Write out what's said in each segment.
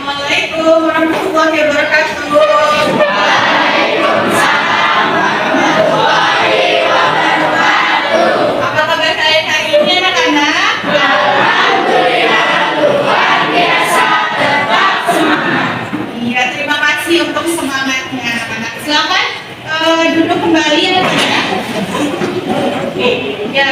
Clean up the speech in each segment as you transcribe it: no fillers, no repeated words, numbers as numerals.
Assalamualaikum warahmatullahi wabarakatuh. Waalaikumsalam warahmatullahi wabarakatuh. Apa kabar kalian hari ini anak-anak? Alhamdulillah luar biasa, tetap semangat. Iya, terima kasih untuk semangatnya anak-anak. Silakan duduk kembali ya anak-anak. Ya,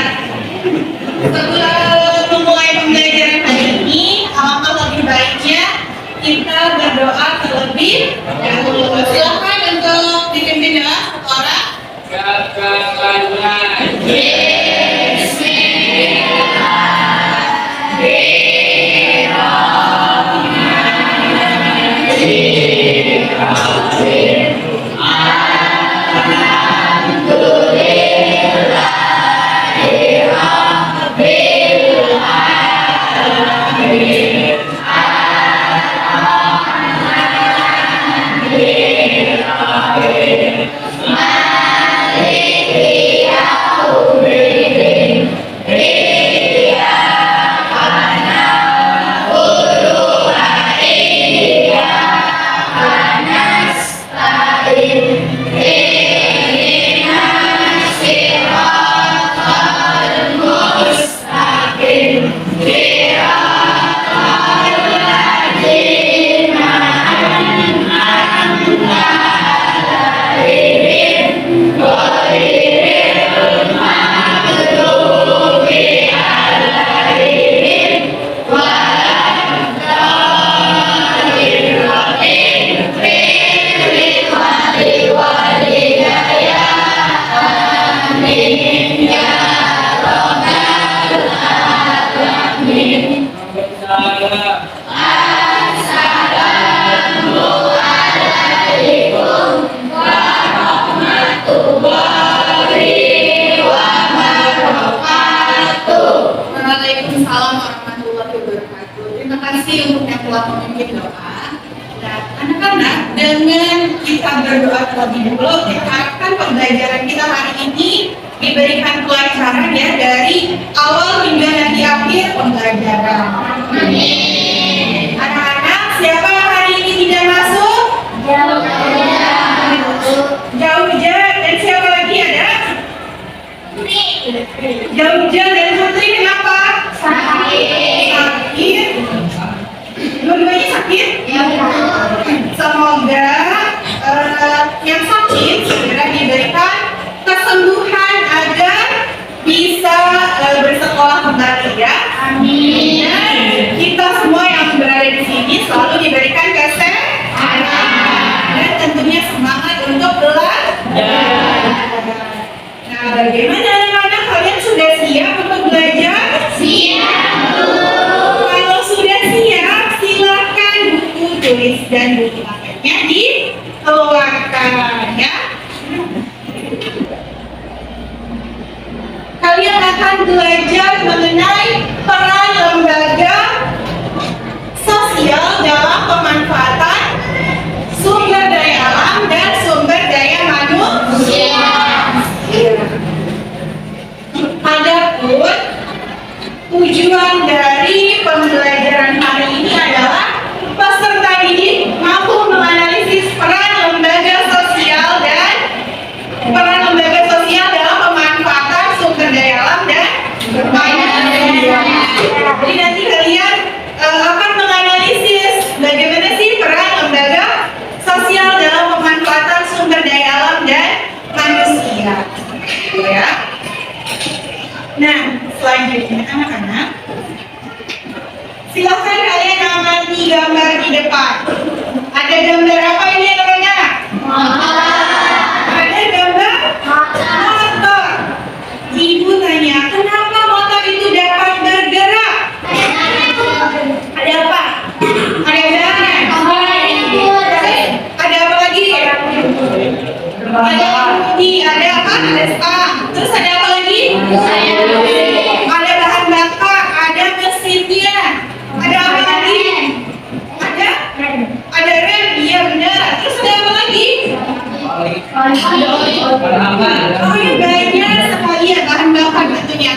sebelum memulai pembelajaran hari ini, alangkah lebih baiknya kita berdoa terlebih dahulu. Silakan untuk dipimpin doa satu orang. Waalaikumsalam warahmatullahi wabarakatuh. Terima kasih untuk yang telah memimpin doa. Dan anak-anak, dengan kita berdoa terlebih dahulu, kita harapkan pembelajaran kita hari ini diberikan kelancaran ya dari awal hingga nanti akhir pembelajaran. Amin. Anak-anak, siapa yang hari ini tidak masuk? Jauh-jauh dan siapa lagi ada? Jauh-jauh dan Putri kenapa? Sakit. Dua-duanya sakit? Ya. Semoga yang sakit segera diberikan kesembuhan agar bisa bersekolah kembali ya. Amin. Dan kita semua yang berada di sini selalu diberikan kesehatan dan tentunya semangat untuk belajar. Nah, bagaimana anak-anak, kalian sudah siap untuk belajar? Siap. Kalau sudah siap, silakan buku tulis dan buku paket dikeluarkan ya. Kalian akan belajar mengenai peran lembaga sosial dalam pemanfaatan sumber daya alam dan sumber daya manusia. Adapun tujuan dari pembelajaran hari ini adalah peserta didik mampu menganalisis peran lembaga sosial dalam pemanfaatan sumber daya alam dan manusia. Jadi nanti kalian akan menganalisis bagaimana sih peran lembaga sosial dalam pemanfaatan sumber daya alam dan manusia. Ya. Nah, selanjutnya anak-anak, silakan kalian amati gambar di depan. Ada gambar apa ini anak-anak? Ada gambar motor. Ibu tanya, kenapa motor itu dapat bergerak? Ada apa? Ada jalan. Ada apa lagi? Ada bodi, ada apa? Ada stang. Terus ada apa lagi? Ada bahan bakar, ada mesinnya. Ada apa lagi? Ada rem, iya benar. Terus ada apa lagi? Oh ya, banyak sekali ya bahan bakar tentunya.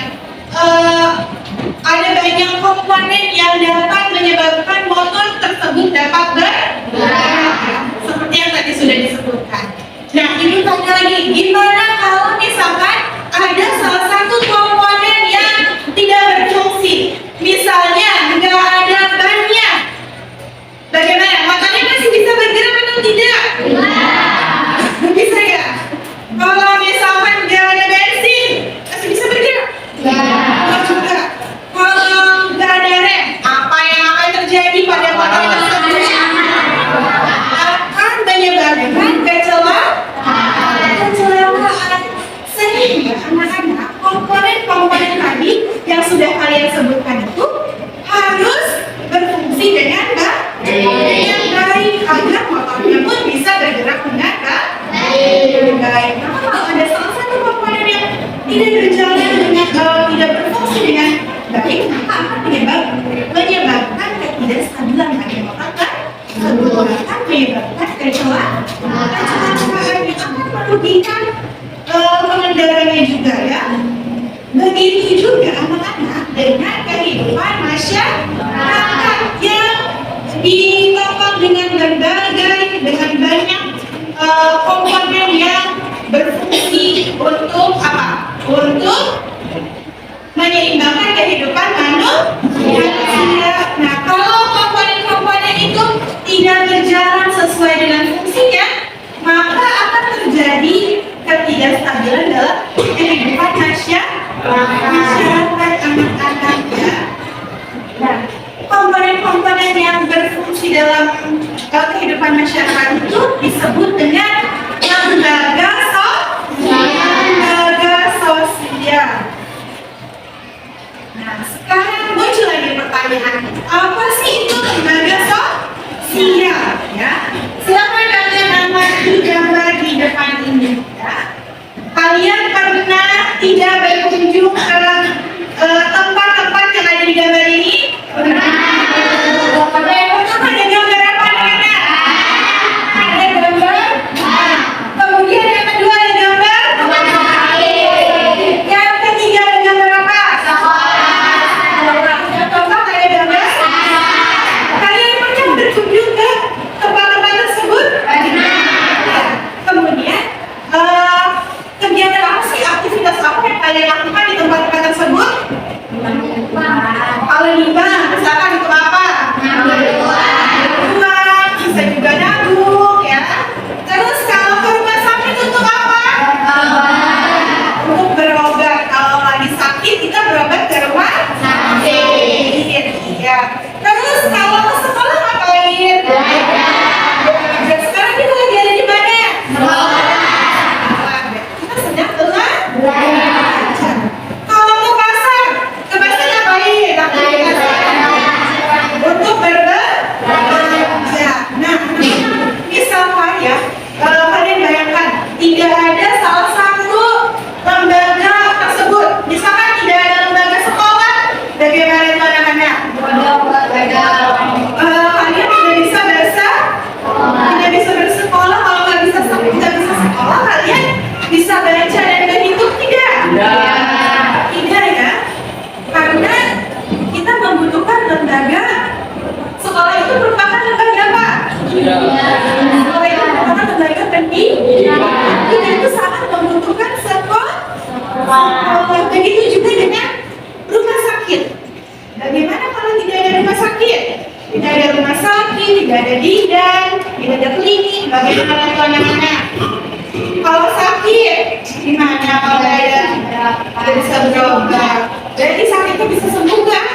Ada banyak komponen yang dapat menyebabkan motor tersebut dapat bergerak, seperti yang tadi sudah disebutkan. Nah, ibu tanya lagi, gimana kalau misalkan ada salah satu komponen yang tidak berfungsi? Misalnya nggak ada bannya, bagaimana? Motornya masih bisa bergerak atau tidak? Bisa ya? Kalau misalkan nggak ada bensin, masih bisa bergerak? Nggak juga. Kalau nggak ada rem, apa yang akan terjadi pada motor tersebut? Akan menyebabkan kecelakaan. Sehingga anak-anak, komponen-komponen tadi yang sudah kalian sebutkan itu harus berfungsi dengan baik agar motornya pun bisa bergerak dengan baik. Nah, kalau ada salah satu komponen yang tidak berjalan dengan tidak berfungsi dengan baik, maka akan menyebabkan ketidakstabilan pada motor akan menyebabkan kecelakaan yang akan merugikan pengendaranya juga ya. Begitu juga anak-anak dengan kehidupan masyarakat yang ditopang dengan banyak komponen yang berfungsi untuk apa? Untuk menyeimbangkan kehidupan manusia. Nah, kalau komponen-komponen itu tidak berjalan sesuai dengan fungsinya, maka akan terjadi ketidakstabilan dalam kehidupan masyarakat anak-anak ya. Nah, komponen-komponen yang berfungsi dalam kehidupan masyarakat itu disebut dengan lembaga sosial. Nah, sekarang muncul lagi pertanyaan, apa sih itu lembaga sosial? Ya, silakan kalian amati gambar di depan ini. Ya. Kalian pernah tidak berkunjung ke tempat-tempat yang ada di gambar ini? Pernah. Ada gambar apa anak-anak? Ada gambar. Kemudian yang kedua ada gambar. Yang ketiga ada gambar apa? Yang keempat ada gambar. Kalian pernah berkunjung ke tempat-tempat tersebut? Kemudian kegiatan apa sih, aktivitas apa yang kalian lakukan di tempat-tempat tersebut? Kalau di bank, misalkan itu apa? Uang, bisa juga nabung ya. Terus kalau ke rumah sakit untuk apa? Untuk berobat. Kalau lagi sakit kita berobat ke rumah sakit. Ya. Terus kalau ke sekolah ngapain? Dan sekarang kita lagi ada di mana? Kita sedang belajar. Kalau ke pasar ngapain? Untuk berbelanja. Nah, misalkan ya, kalau kalian bayangkan tidak ada salah satu lembaga tersebut, misalkan tidak ada lembaga sekolah, bagaimana itu anak-anak? Kalian tidak bisa bersekolah. Kalau nggak bisa sekolah, kalian bisa baca dan berhitung tidak? Tidak ya, karena kita membutuhkan lembaga. Sekolah itu merupakan lembaga apa? Sekolah itu merupakan lembaga pendidikan. Kita itu sangat membutuhkan sekolah. Begitu juga dengan rumah sakit. Bagaimana kalau tidak ada rumah sakit? Tidak ada rumah sakit, tidak ada bidan, tidak ada klinik. Bagaimana itu anak-anak? Kalau sakit, gimana kalau ada bisa berobat? Jadi sakitnya bisa sembuh nggak?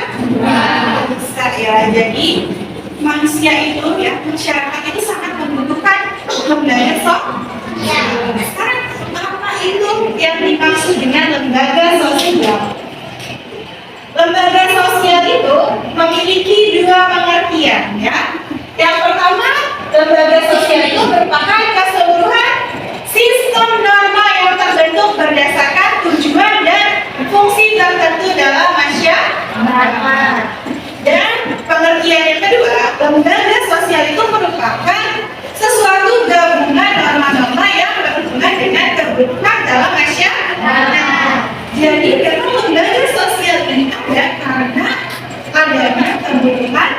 Bisa ya. Jadi manusia itu ya, masyarakat itu sangat membutuhkan lembaga sosial. Sekarang apa itu yang dimaksud dengan lembaga sosial? Lembaga sosial itu memiliki dua pengertian ya. Yang pertama, lembaga sosial itu merupakan keseluruhan sistem norma yang terbentuk berdasarkan tujuan dan fungsi tertentu dalam masyarakat. Dan pengertian yang kedua, lembaga sosial itu merupakan sesuatu gabungan norma-norma yang berhubungan dengan kebutuhan dalam masyarakat. Jadi, lembaga sosial ini ada karena adanya kebutuhan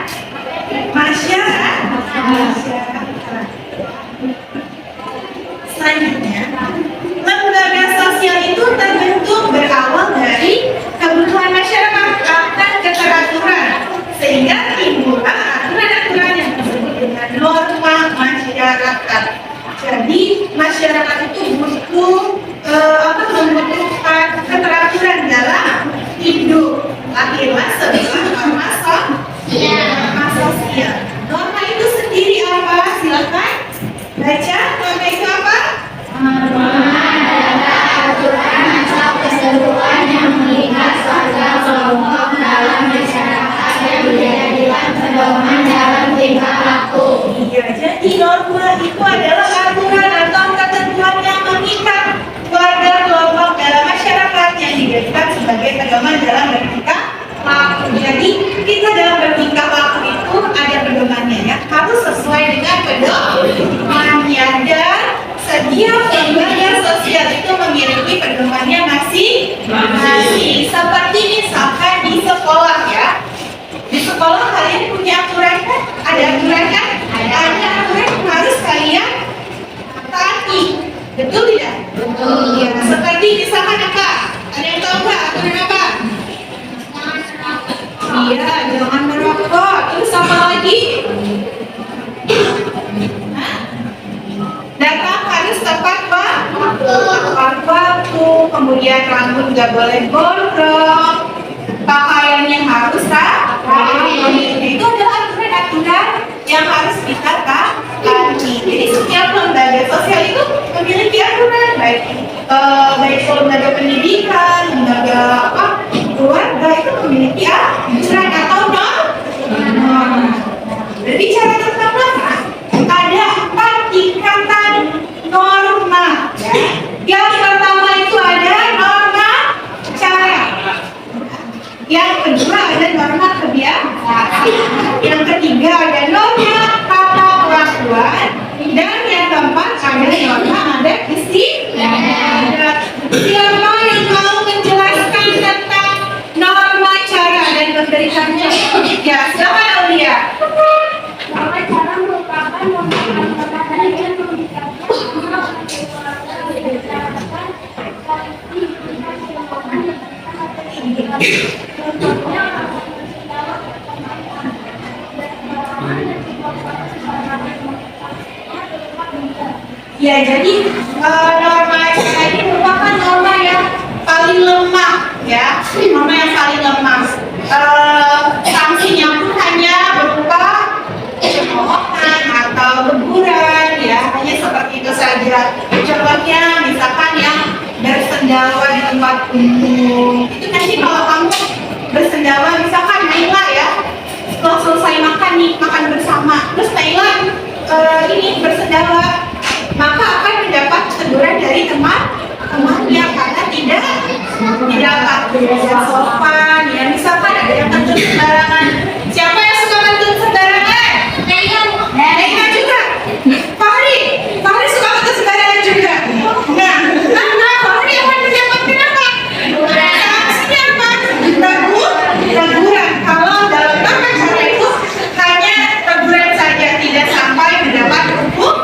iya, jangan merokok. Terus apa lagi? Hah? Datang harus tepat waktu, kemudian rambut nggak boleh gondrong, pakaiannya harus rapi. Itu adalah aturan-aturan yang harus kita taati. Jadi setiap lembaga sosial itu memiliki aturan, baik lembaga pendidikan, lembaga keluarga itu memiliki aturan atau norma. Berbicara tentang norma, ada 4 tingkatan norma. Yang pertama itu ada norma cara. Yang kedua ada norma kebiasaan. Yang ketiga ada norma tata kelakuan. Dan yang keempat ada norma adat istiadat. Siapa yang mau menjelaskan tentang norma cara dan memberikannya? Ya, silakan Aulia. Norma cara merupakan norma yang ya, jadi norma cara ini merupakan norma yang paling lemah, ya, norma yang paling lemah. Sanksinya pun hanya berupa pemohonan atau teguran, ya, hanya seperti itu saja. Contohnya, misalkan yang bersendawa di tempat umum, itu nanti kalau kamu bersendawa, misalkan Naila ya, setelah selesai makan nih, makan bersama, terus Naila ini bersendawa, maka akan mendapat teguran dari teman-temannya karena tidak sopan. Ya, misalkan ada yang kentut sembarangan. Siapa yang suka kentut sembarangan? Naila juga. Fahri suka kentut sembarangan juga. Nah, Fahri akan mendapatkan apa? Sanksinya apa? Teguran. Kalau dalam norma cara itu hanya teguran saja, tidak sampai mendapat hukum.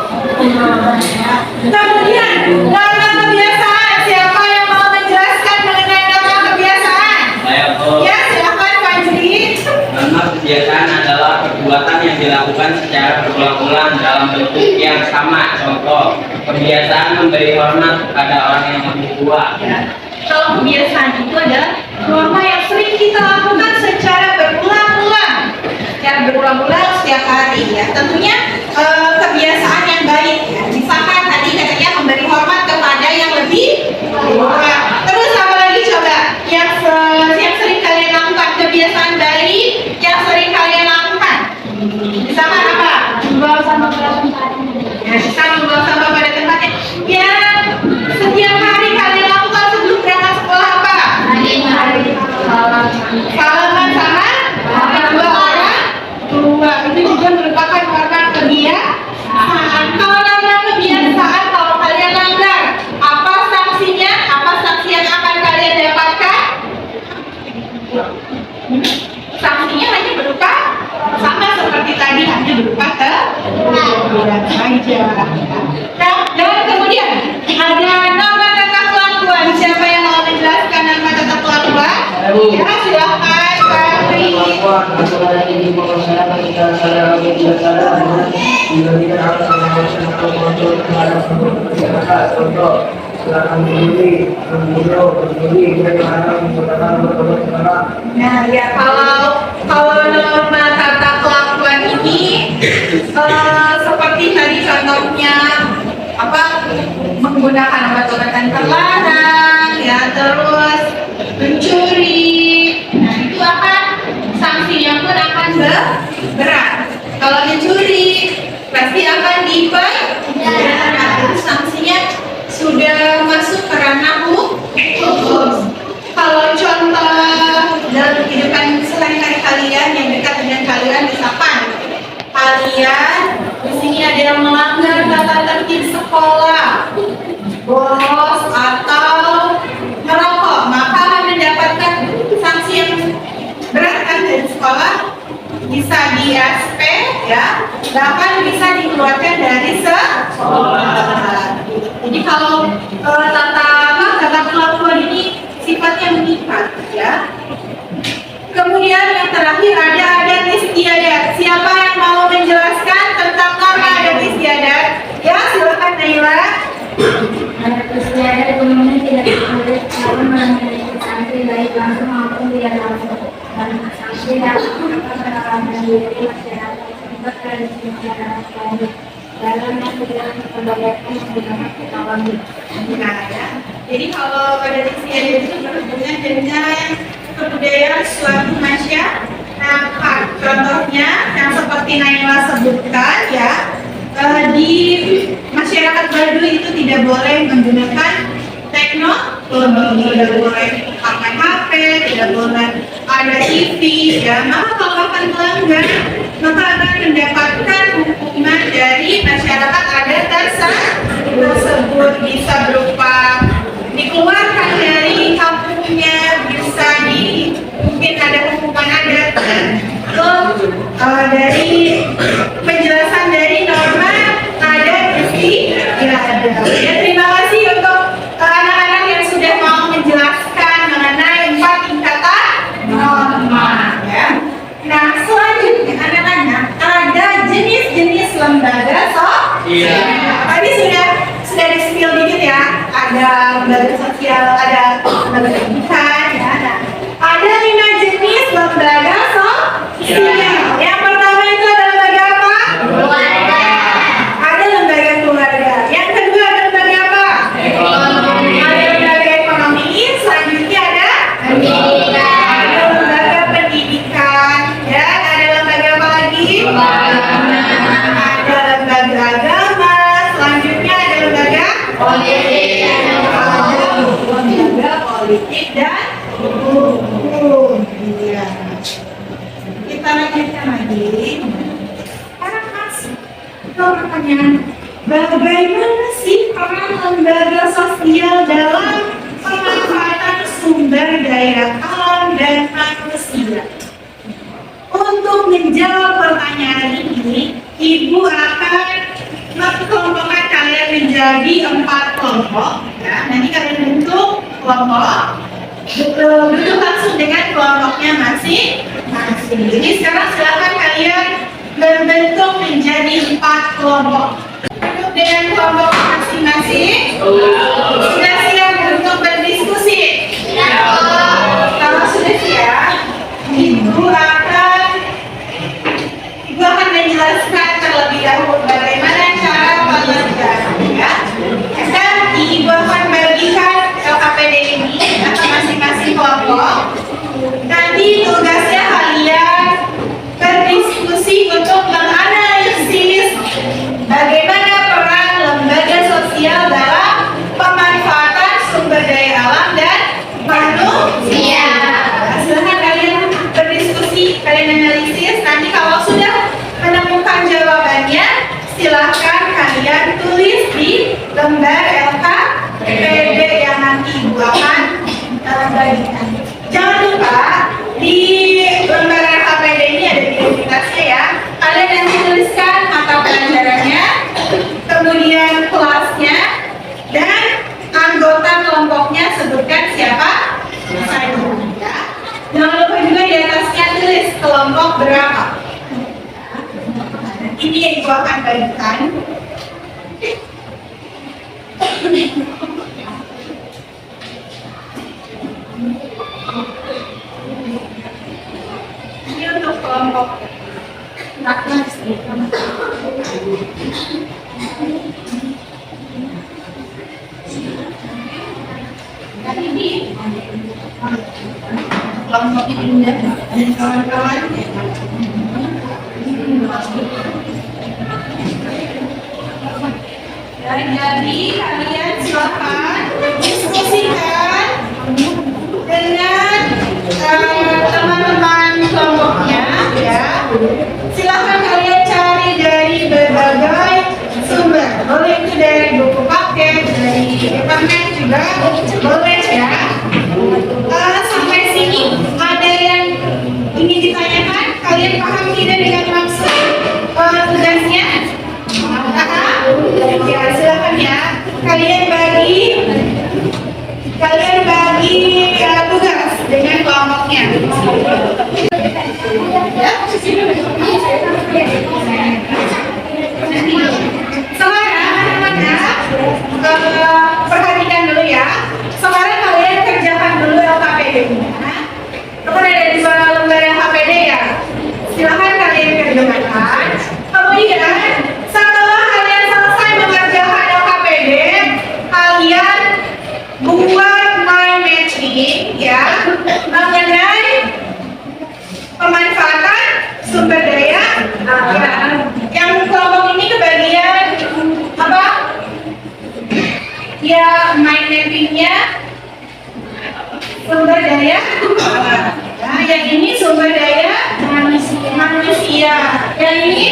Kemudian norma kebiasaan, siapa yang mau menjelaskan mengenai norma kebiasaan? Saya Bu. Ya, silakan Fajri. Norma kebiasaan adalah perbuatan yang dilakukan secara berulang-ulang dalam bentuk yang sama. Contoh, kebiasaan memberi hormat kepada orang yang lebih tua. Ya. Kalau kebiasaan itu adalah norma yang sering kita lakukan secara berulang-ulang, setiap hari, ya. Tentunya kebiasaan yang baik, ya. Misalkan tadi katanya memberi hormat kepada yang lebih tua. Terus apa lagi coba? Yang sering kalian lakukan, kebiasaan baik yang sering kalian lakukan. Misalkan apa? membawa sampah pada tempatnya. Ya, bisa membuang sampah pada tempatnya. Ya, setiap hari kalian lakukan sebelum berangkat sekolah apa? Salaman sama kedua orang tua. Itu juga merupakan norma kebiasaan. Kalau norma kebiasaan, kalau kalian langgar, apa sanksinya? Apa sanksi yang akan kalian dapatkan? Sanksinya hanya berupa sama seperti tadi, hanya berupa teguran saja. Nah, dan kemudian ada norma tata kelakuan. Siapa yang mau menjelaskan norma tata kelakuan? Ya, silakan Fahri. Aturan ini masyarakat kita sadar tidak sadar juga tidak harus mengatur terhadap masyarakat. Contoh, silakan berdiri, dan harus menggunakan bertobat kepada. Nah, ya, kalau norma tata kelakuan ini seperti tadi contohnya apa, menggunakan obat-obatan terlarang, ya, terus mencuri. Nah, itu akan sanksinya pun akan berat. Kalau mencuri pasti akan dipenjara. Itu sanksinya sudah masuk ke ranah hukum. Kalau contoh dalam kehidupan sehari-hari kalian yang dekat dengan kalian, misalkan kalian di sini ada yang melanggar tata tertib sekolah, bolos atau merokok, maka akan mendapatkan sanksi yang berat kan dari sekolah, bisa di SP, ya, bahkan bisa dikeluarkan dari sekolah. Jadi kalau tata kelakuan ini sifatnya mengikat, ya. Kemudian yang terakhir ada adat istiadat. Siapa yang mau menjelaskan tentang norma adat istiadat? Ya, silakan Naila. Adat istiadat umumnya tidak boleh calon melanjutkan santri baik langsung maupun tidak langsung. Dan santri dapat memperkenalkan diri masyarakat akibat tradisi masyarakat lain. Dalam yang tidak memperbolehkan menggunakan teknologi. Nah, ya. Jadi kalau adat istiadat itu berhubungan dengan kebudayaan suatu masyarakat. Nah, contohnya yang seperti Naila sebutkan ya, di masyarakat Baduy itu tidak boleh menggunakan teknologi, tidak boleh pakai HP, tidak boleh ada TV, ya. Maka kalau akan melanggar, maka akan mendapatkan hukuman dari masyarakat adat tersebut, bisa berupa dikeluarkan dari kampungnya, bisa mungkin ada hukuman adat. Dari penjelasan dari norma adat istiadat. Ya, terima kasih untuk anak-anak yang sudah mau menjelaskan mengenai 4 tingkatan norma. Ya. Nah, selanjutnya anak-anak ada jenis-jenis lembaga sosial. Tadi sudah di-spill dikit ya. Ada lembaga sosial, ada lembaga pendidikan, ya. Nah, ada 5 jenis lembaga sosial. Yang pertama itu ada lembaga apa? Keluarga. Ada lembaga keluarga. Yang kedua ada lembaga apa? Ekonomi. Ada lembaga ekonomi. Selanjutnya ada pendidikan. Ada lembaga pendidikan. Ya, ada lembaga apa lagi? Ada lembaga agama. Selanjutnya ada lembaga politik. Ada lembaga politik dan hukum. Iya. Kita lanjutkan lagi. Sekarang masuk ke pertanyaan, bagaimana sih peran lembaga sosial dalam pemanfaatan sumber daya alam dan manusia? Untuk menjawab pertanyaan ini, Ibu akan mengelompokkan kalian menjadi 4 kelompok. Ya, nanti kalian bentuk kelompok. Duduk langsung dengan kelompoknya masing-masing. Jadi sekarang silakan kalian membentuk menjadi 4 kelompok. Duduk dengan kelompok masing-masing. Sudah siap untuk berdiskusi? Kalau sudah siap, Ibu akan menjelaskan terlebih dahulu bagaimana cara pengerjaannya. Dan Ibu akan bagikan LKPD ini atau masing-masing kelompok. Nanti tugasnya kalian berdiskusi untuk menganalisis bagaimana peran lembaga sosial dalam pemanfaatan sumber daya alam dan manusia. Silahkan kalian berdiskusi, kalian analisis. Nanti kalau sudah menemukan jawabannya, silahkan kalian tulis di lembar LKPD yang nanti Ibu akan bagikan. Jangan lupa di lembar LKPD ini ada identitasnya ya. Kalian nanti tuliskan mata pelajarannya, kemudian kelasnya, dan anggota kelompoknya sebutkan siapa saja. Ya. Jangan lupa juga di atasnya tulis kelompok berapa. Ini yang Ibu akan bagikan. Ini untuk kelompok Naknas. Dan ini kelompok Indah dan kawan-kawan. Jadi kalian silakan diskusikan dengan teman-teman kelompoknya ya. Silakan kalian cari dari berbagai sumber. Boleh itu dari buku paket, dari internet juga boleh ya. Sampai sini ada yang ingin ditanyakan? Kalian paham tidak dengan maksud tugasnya? Ya, silakan ya. Kalian bagi tugas dengan kelompoknya. ininya sumber daya alam. Nah, yang ini sumber daya manusia. Yang ini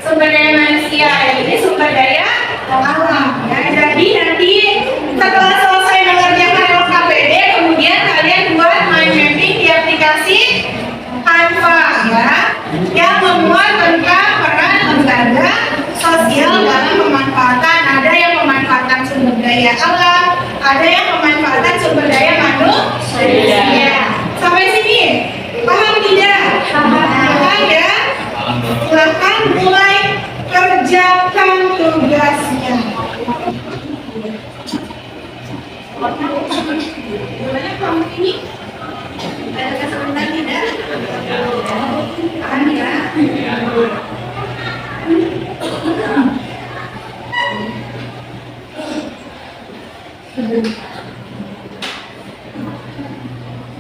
sumber daya manusia. Yang ini sumber daya alam. Ya, jadi nanti setelah selesai mengerjakan LKPD, kemudian kalian buat mind mapping di aplikasi Canva ya, yang memuat tentang peran lembaga sosial dalam pemanfaatan. Ada yang pemanfaatan sumber daya alam, ada yang pemanfaatan sumber daya manusia. Sampai sini paham tidak? Paham ya? Silakan mulai kerjakan tugasnya. Gimana kamu ini? Ada kesulitan tidak? Paham ya?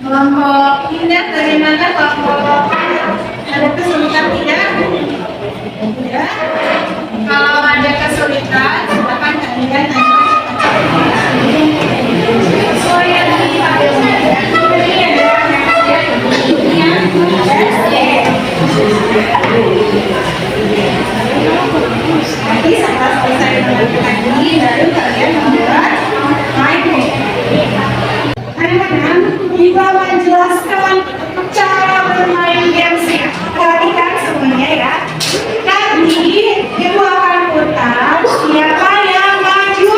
Kelompok indah dari mana kelompok? Ada kesulitan tidak? Ya. Kalau ada kesulitan, silakan kalian nanti setelah selesai melakukan ini, baru kalian membuat mind. Anak-anak, Iba menjelaskan cara bermain gamesnya. Perhatikan semuanya ya. Nanti Ibu akan putar siapa yang maju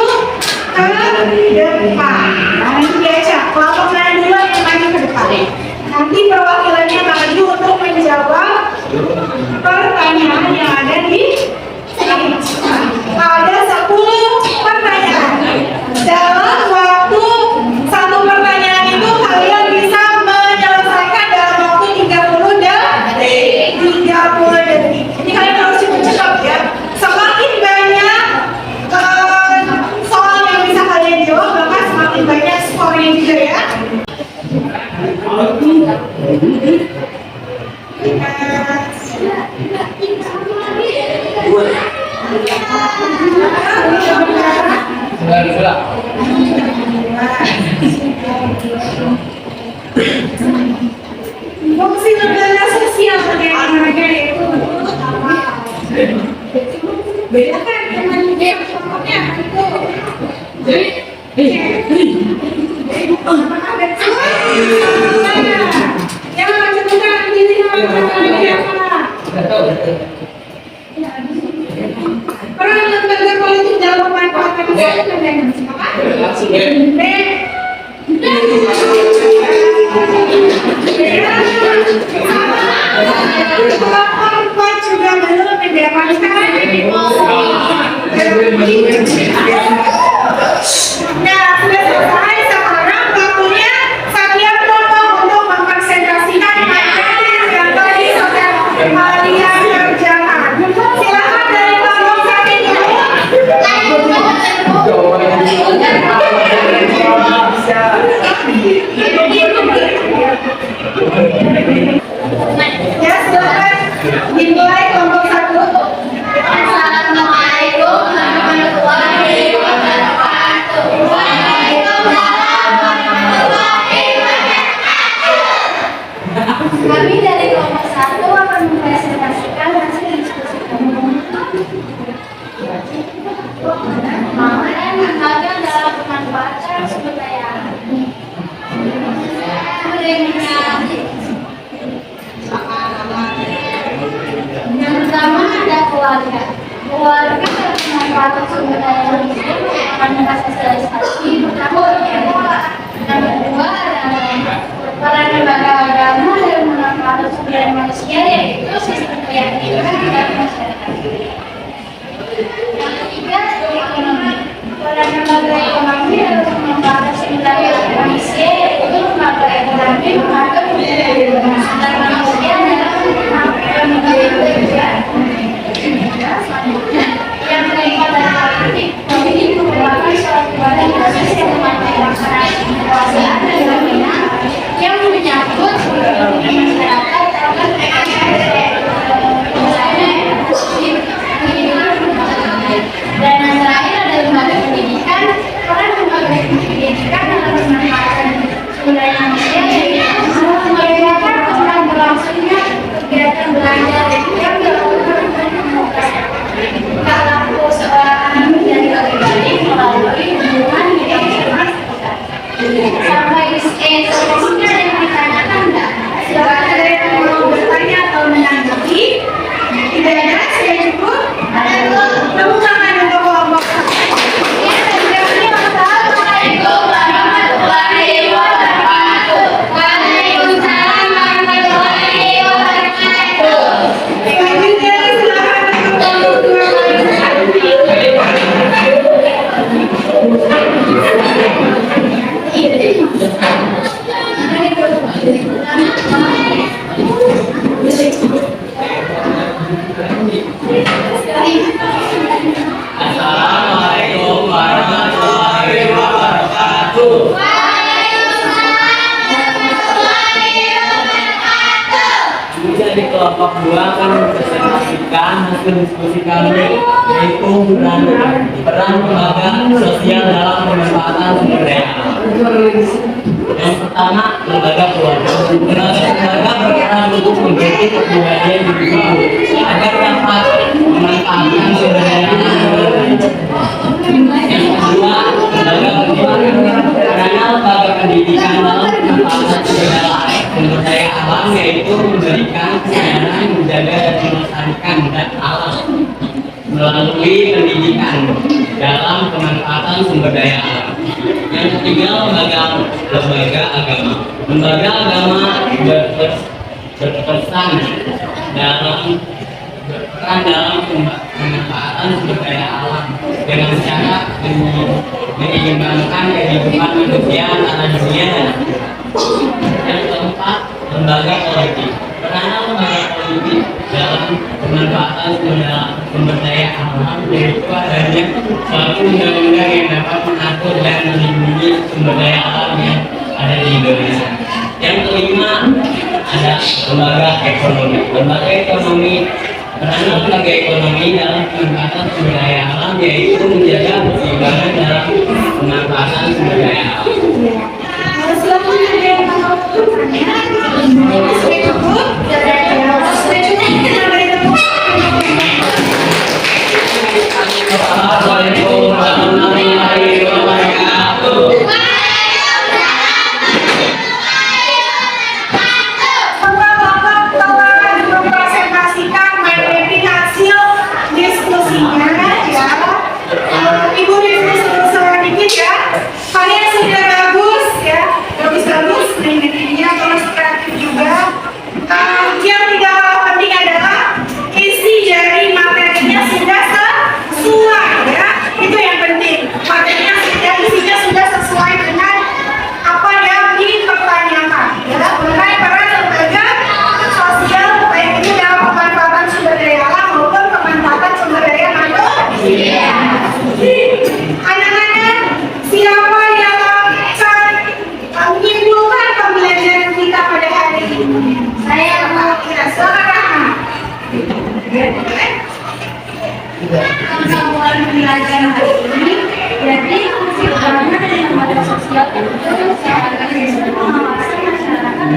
ke depan. Nanti diajak kelompok mana dulu yang maju ke depan. Nanti perwakilannya maju untuk menjawab pertanyaan yang ada di sini. Ada 10 pertanyaan. Dalam waktu satu pertanyaan itu kalian bisa menyelesaikan dalam waktu 30 detik. 30 detik. Ini kalian harus cepat-cepat ya. Semakin banyak soal yang bisa kalian jawab, maka semakin banyak skornya juga ya. Fungsi lembaga sosial mereka itu apa? Beda kan dengan game contohnya itu. Yang menentukan diri apa? Peran lembaga politik dalam pemanfaatan sosial. Kelompok juga belum mendapatkan. Nah, sudah selesai. Sekarang waktunya setiap kelompok untuk mengkonsentrasikan materi yang tadi sudah kalian kerjakan. Silakan dari kelompok satu dulu. Ya, silakan dimulai kelompok satu. Assalamualaikum warahmatullahi wabarakatuh. Waalaikumsalam warahmatullahi wabarakatuh. Kami dari kelompok 1 akan mempresentasikan hasil diskusi kami. Mengenai lembaga dalam pemanfaatan sumber daya alam. Yang pertama ada keluarga. Keluarga dalam pemanfaatan sumber daya alam ini merupakan sosialisasi bertahun yang kedua adalah peran lembaga agama dalam pemanfaatan sumber daya manusia, yaitu sistem keyakinan dan masyarakat. Yang ketiga ekonomi. Peran lembaga ekonomi dalam pemanfaatan sumber daya manusia, yaitu lembaga ekonomi mengatur sumber manusia dalam pemanfaatan kerja. Yang keempat adalah politik. Politik merupakan suatu badan proses yang melaksanakan kekuasaan dan pembinaan yang menyangkut kehidupan masyarakat dalam kelompok 2 akan mempresentasikan hasil diskusi kami, yaitu peran lembaga sosial dalam pemanfaatan sumber daya alam. Yang pertama, lembaga keluarga. Lembaga berperan untuk mengganti budaya individu agar dapat memanfaatkan sumber daya alam. Yang kedua, lembaga pendidikan. Karena lembaga pendidikan dalam pemanfaatan sumber daya alam yaitu memberikan kesadaran menjaga dan melestarikan dan alam melalui pendidikan dalam pemanfaatan sumber daya alam. Yang ketiga, lembaga agama. Lembaga agama berpesan dalam berperan dalam pemanfaatan sumber daya alam dengan cara menyeimbangkan kehidupan manusia antara dunia dan yang keempat, lembaga politik. Peranan lembaga politik dalam pemanfaatan sumber daya alam yaitu adanya suatu undang-undang yang dapat mengatur dan melindungi sumber daya alam yang ada di Indonesia. Yang kelima, ada lembaga ekonomi. Lembaga ekonomi, peranan lembaga ekonomi dalam pemanfaatan sumber daya alam yaitu menjaga keseimbangan dalam pemanfaatan sumber daya alam. Assalamualaikum warahmatullahi wabarakatuh. Bapak-bapak telah mempresentasikan materi hasil diskusinya ya. Ibu diskusi sedikit ya. Kalian sudah bagus ya, bagus-bagus ini terus kreatif juga. Yang tidak kalah penting adalah isi dari materinya sudah sesuai ya. Itu yang penting. Materinya isinya sudah sesuai dengan apa yang dipertanyakan ya. Mengenai peran lembaga sosial baik itu dalam pemanfaatan sumber daya alam maupun pemanfaatan sumber daya manusia. Anak-anak, siapa yang akan menyimpulkan pembelajaran kita pada hari ini? Saya Pak Rahma. Kita mulai pembelajaran hari ini. Jadi fungsi utama dari lembaga sosial itu sebagai pengawasan masyarakat.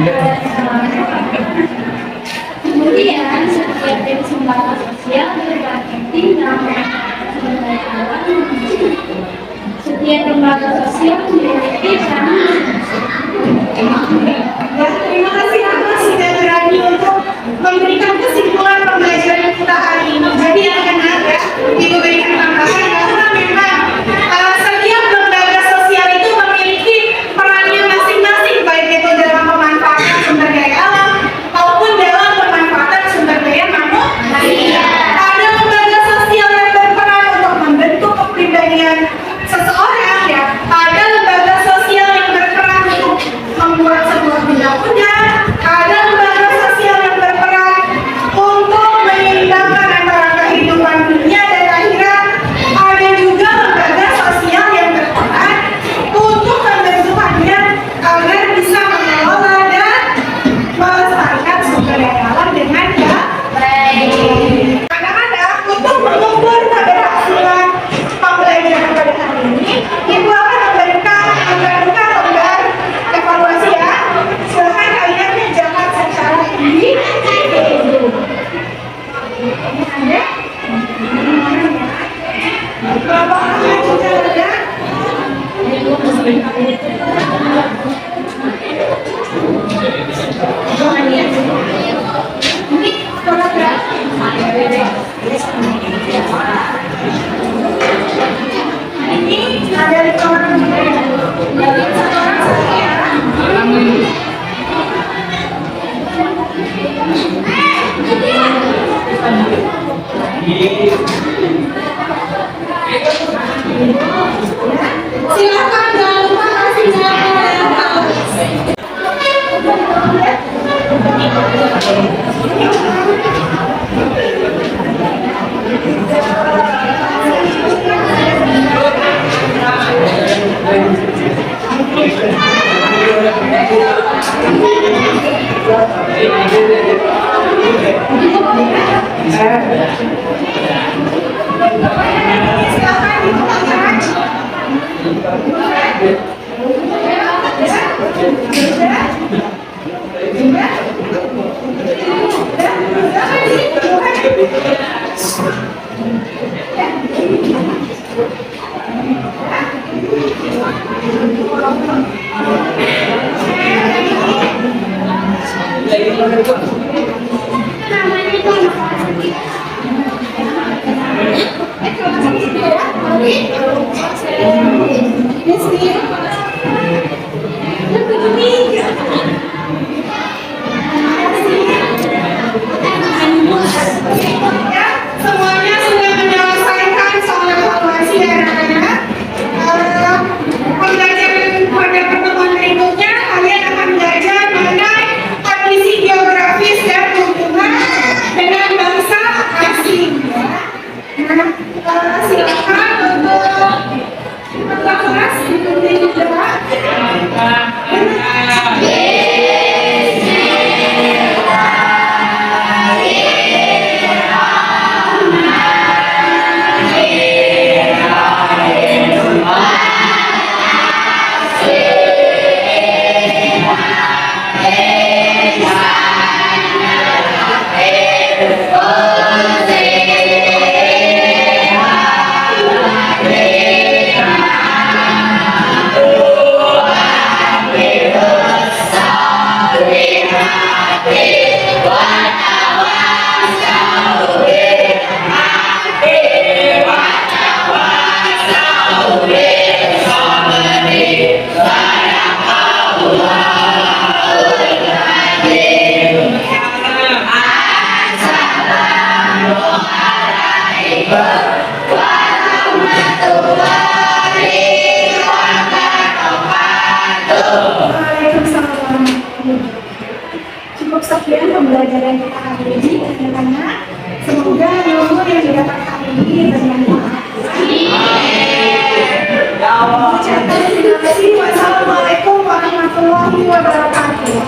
Kemudian setiap jenis lembaga sosial berperan penting dalam pemanfaatan sumber daya alam. Setiap lembaga sosial memiliki peran. Ya, terima kasih Anda sudah berani untuk memberikan kesimpulan pembelajaran kita hari ini. Jadi anak-anak ya, Ibu berikan tambahan karena memang setiap lembaga sosial itu memiliki perannya masing-masing baik itu dalam pemanfaatan sumber daya alam maupun dalam pemanfaatan sumber daya manusia. Ada lembaga sosial yang berperan untuk membentuk kepribadian seseorang ya. Ada lembaga sosial yang berperan untuk membuat sebuah undang-undang. Ada lembaga sosial yang berperan untuk menyeimbangkan antara kehidupan dunia dan akhirat. Ada juga lembaga sosial yang berperan untuk pembentukannya agar bisa mengelola dan melestarikan sumber daya alam dengan baik. Anak-anak, untuk mengukur keberhasilan pembelajaran pada hari ini, Ibu akan memberikan lembar evaluasi ya. Silakan kalian kerjakan secara individu. Ini ada? Berapa orang juga ada? Ini surat ini ada di orang dari satu orang saja. Silakan jangan lupa kasih jawaban. Thank you. Silakan dibuka. Namanya itu anak Ya, semuanya sudah menyelesaikan soal evaluasi ya anak-anak. Pembelajaran pada pertemuan berikutnya kalian akan belajar mengenai kondisi geografis dan hubungan dengan bangsa asing. Ya. Nah, silakan untuk ketua kelas diikuti juga. Waalaikumsalam. Cukup sekian pembelajaran kita hari ini, anak-anak. Semoga ilmu yang didapat hari ini bermanfaat. Terima kasih. Wassalamualaikum warahmatullahi wabarakatuh.